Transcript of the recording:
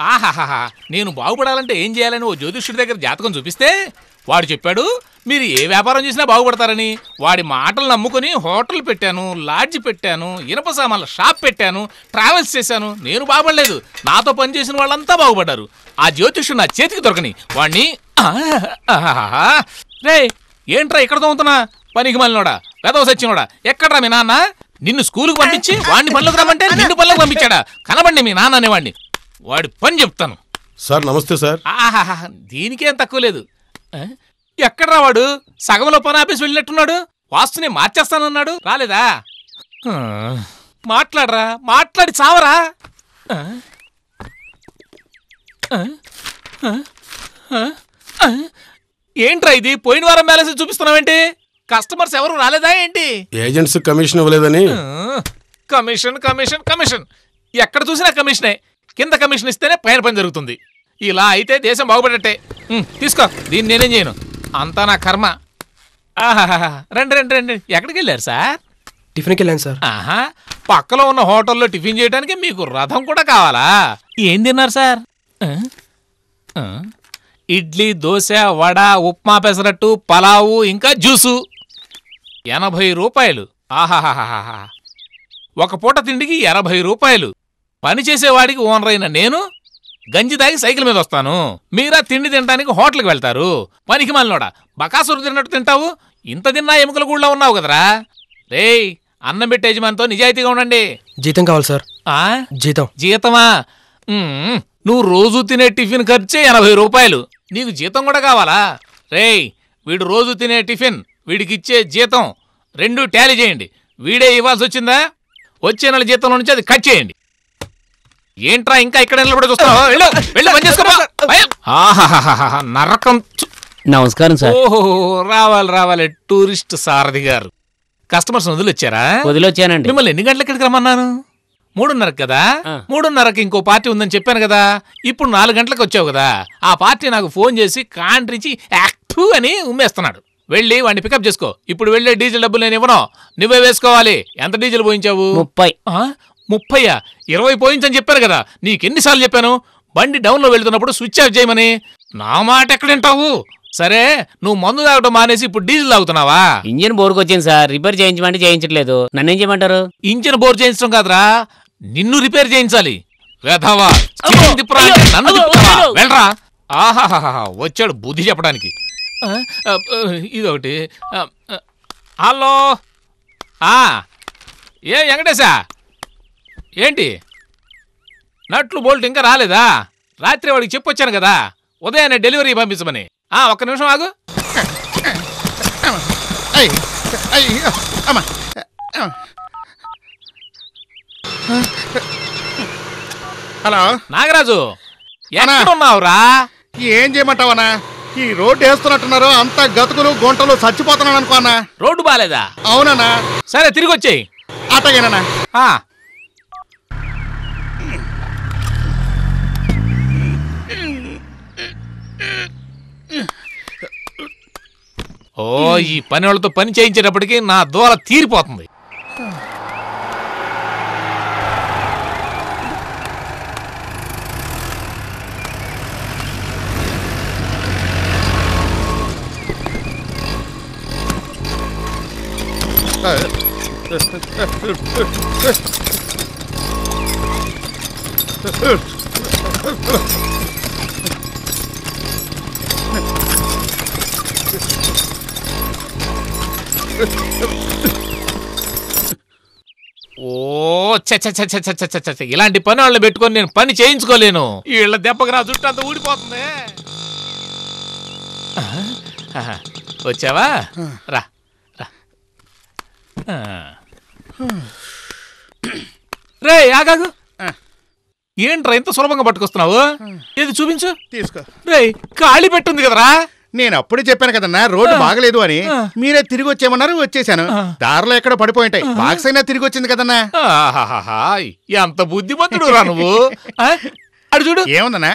ఆహాహా, నేను బాగుపడాలంటే ఏం చేయాలని ఓ జ్యోతిష్యుడి దగ్గర జాతకం చూపిస్తే వాడు చెప్పాడు మీరు ఏ వ్యాపారం చేసినా బాగుపడతారని. వాడి మాటలు నమ్ముకుని హోటల్ పెట్టాను, లాడ్జి పెట్టాను, ఇనప సామాన్ల షాప్ పెట్టాను, ట్రావెల్స్ చేశాను. నేను బాగుపడలేదు, నాతో పనిచేసిన వాళ్ళంతా బాగుపడ్డారు. ఆ జ్యోతిష్యుడు నా చేతికి దొరకని వాణ్ణి. రే ఏంట్రా ఇక్కడ తోముతున్నా? పనికి మళ్ళినోడా, పెదవ సచ్చినోడా, ఎక్కడ్రా మీ నాన్న? నిన్ను స్కూలుకు పంపించి వాడిని పనులకు రమ్మంటే నిన్ను పనులకు పంపించాడా? కనబండి మీ నాన్న అనేవాడిని. వాడి పని చెప్తాను. సార్ నమస్తే సార్. ఆహాహా, దీనికేం తక్కువ లేదు. ఎక్కడ్రా వాడు? సగంలో పని ఆఫీస్ వెళ్ళినట్టున్నాడు. వాస్తుని మార్చేస్తానన్నాడు, రాలేదా? మాట్లాడరా, మాట్లాడి చావరా. ఏంట్రా ఇది? పోయిన వారం బ్యాలెన్స్ చూపిస్తున్నావేంటి? కస్టమర్స్ ఎవరు రాలేదా ఏంటి? ఏజెంట్స్ కమిషన్ ఇవ్వలేదని. కమిషన్ కమిషన్ కమిషన్, ఎక్కడ చూసినా కమిషనే. కింద కమిషన్ ఇస్తేనే పైన పని జరుగుతుంది. ఇలా అయితే దేశం బాగుపడట్టే. తీసుకో, దీన్ని నేనేం చేయను, అంతా నా కర్మ. ఆహాహా, రండి రండి రండి. ఎక్కడికి వెళ్ళారు సార్? టిఫిన్కి వెళ్ళాను సార్. ఆహా, పక్కలో ఉన్న హోటల్లో టిఫిన్ చేయడానికి మీకు రథం కూడా కావాలా? ఏం తిన్నారు సార్? ఇడ్లీ, దోశ, వడ, ఉప్మా, పెసరట్టు, పలావు, ఇంకా జ్యూసు. 80 రూపాయలు. ఆహాహాహా, ఒక పూట తిండికి 80 రూపాయలు. పనిచేసేవాడికి ఓనర్ అయిన నేను గంజి తాగి సైకిల్ మీద వస్తాను. మీరా తిండి తినడానికి హోటల్కి వెళ్తారు. పనికి మాలినోడా, బకాసురు తిన్నట్టు తింటావు. ఇంత తిన్నా ఎముకల గూళ్ళ ఉన్నావు కదరా. రేయ్, అన్నం పెట్టే యజమానితో నిజాయితీగా ఉండండి. జీతం కావాలి సార్. జీతం? జీతమా? నువ్వు రోజు తినే టిఫిన్ ఖర్చే 80 రూపాయలు. నీకు జీతం కూడా కావాలా? రేయ్, వీడు రోజు తినే టిఫిన్, వీడికిచ్చే జీతం రెండు టాలీ చేయండి. వీడే ఇవ్వాల్సి వచ్చిందా? వచ్చే నెల జీతంలో నుంచి అది కట్ చేయండి. ఏంట్రా ఇంకా ఇక్కడ నిలబడి చూస్తావా? వెళ్ళి పని చేసుకో. నరకం. నమస్కారం సార్. ఓహో, రావాలి రావాలి. టూరిస్ట్ సారథి గారు కస్టమర్స్ వదిలొచ్చారా? వదిలొచ్చానండి. మిమ్మల్ని ఎన్ని గంటలకు ఇక్కడికి రమ్మన్నాను? 3:30 కదా. 3:30కి ఇంకో పార్టీ ఉందని చెప్పాను కదా. ఇప్పుడు 4 గంటలకు వచ్చావు కదా. ఆ పార్టీ నాకు ఫోన్ చేసి కాంట్రించి యాక్టివ్ అని ఉమ్మేస్తున్నాడు. వెళ్ళి వాడిని పికప్ చేసుకో. ఇప్పుడు వెళ్ళే డీజిల్ డబ్బులు నేను ఇవ్వను, నువ్వే వేసుకోవాలి. ఎంత డీజిల్ పోయించావు? 30. 30? 20 పోయించని చెప్పాను కదా. నీకెన్నిసార్లు చెప్పాను బండి డౌన్లో వెళ్తున్నప్పుడు స్విచ్ ఆఫ్ చేయమని? నా మాట ఎక్కడింటావు? సరే, నువ్వు మందు తాగడం మానేసి ఇప్పుడు డీజిల్ తాగుతున్నావా? ఇంజిన్ బోర్కి వచ్చింది సార్, రిపేర్ చేయించమంటే చేయించట్లేదు. నన్నేం చేయమంటారు? ఇంజిన్ బోర్ చేయించడం కాదురా, నిన్ను రిపేర్ చేయించాలి. వెధవా, వెళ్ళరా. ఆహాహా, వచ్చాడు బుద్ధి చెప్పడానికి. ఇదొకటి. హలో, ఏ వెంకటేశా, ఏంటి నట్లు బోల్ట్ ఇంకా రాలేదా? రాత్రి వాడికి చెప్పొచ్చాను కదా ఉదయాన్నే డెలివరీ పంపించమని. ఒక్క నిమిషం ఆగు. హలో నాగరాజు, ఎక్కడున్నావురా? ఏం చేయమంటావనా? ఈ రోడ్డు వేస్తున్నట్టున్నారు, అంతా గతుకులు గుంటలు, చచ్చిపోతున్నాను అనుకోనా. రోడ్డు బాలేదా? అవునన్నా. సరే, తిరిగి వచ్చేయి. అట్టగేనా? ఓ, ఈ పని వాళ్ళతో పని చేయించేటప్పటికి నా దోల తీరిపోతుంది. ఓ ఇలాంటి పని వాళ్ళని పెట్టుకొని నేను పని చేయించుకోలేను. వీళ్ళ దెబ్బకి నా జుట్టు అంతా ఊడిపోతుంది. వచ్చావా? రా. రే ఆగాగు. ఏంట్రా ఇంత సులభంగా పట్టుకొస్తున్నావు? ఏది చూపించు. తీసుకో. రే, ఖాళీ పెట్టుంది కదరా. నేను అప్పుడే చెప్పాను కదన్నా రోడ్డు బాగలేదు అని. మీరే తిరిగి వచ్చేయమన్నారు, వచ్చేసాను. దారిలో ఎక్కడ పడిపోయింటాయి, బాక్స్ అయినా తిరిగి వచ్చింది కదన్నా. ఎంత బుద్ధిమంతుడు రా నువ్వు. అడు చూడు ఏముందన్నా.